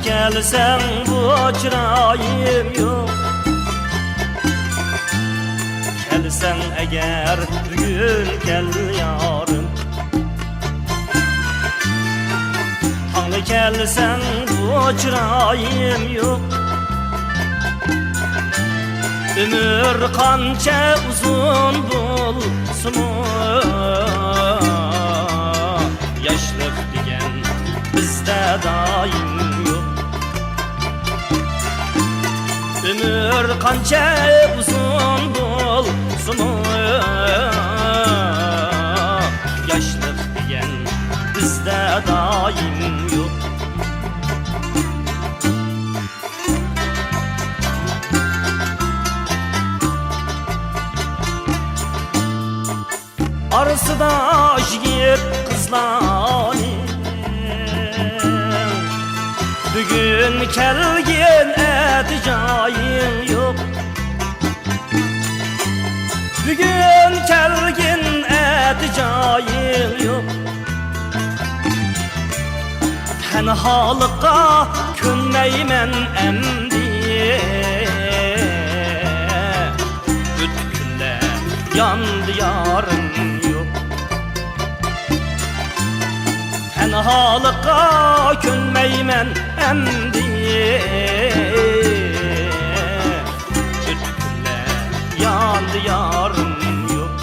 gelsen bu çırayım yok. Gelsen eğer bugün gel yarın. Tanrı gelsen bu çırayım yok. Ömür kança uzun bulsun, yaşlık degen bizde daim yok. Ömür kança uzun bulsun, yaşlık degen bizde daim yok. Arasıda yiğit kızlar bugün kelgin edeceğin yok. Bugün kelgin edeceğin yok. Tenhalıkka künmeymen emdi, bütkünde yandı yarım yok. Tenhalıkka künmeymen emdi, bütkünde yandı yarım yok.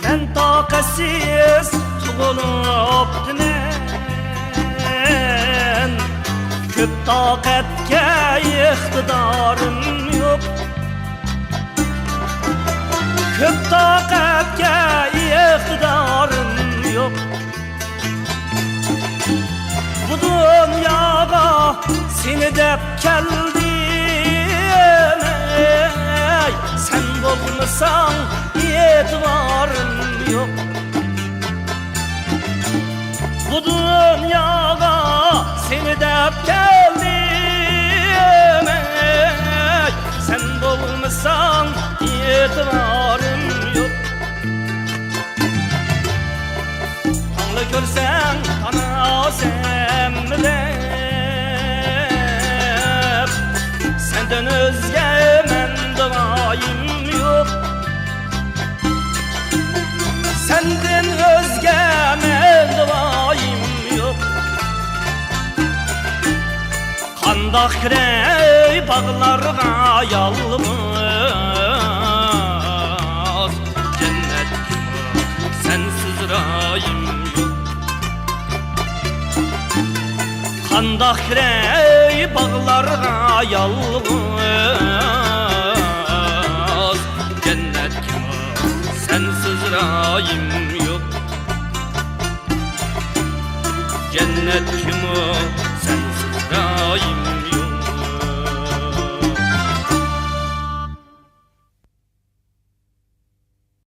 Ben takatsiz tuğulup dinen, köp takatke iktidarım yok. Köp takatke iktidarım yok. Bu dünyaya seni dep geldim, ey, sen bulmasan etibarım yok. Bu dünyaya seni dep geldim, ey, sen bulmasan etibarım yok. Tanrı görsen tanasem dep, senden özge mende vayim yok. Senden özge mende vayim yok. Qandaq kirey bağlarga yalmaz, cennet kimi sensiz rayim yok. Qandaq kirey bağlarga yalmaz, cennet kimi sensiz rayim yok. Cennet kimi sensiz rayim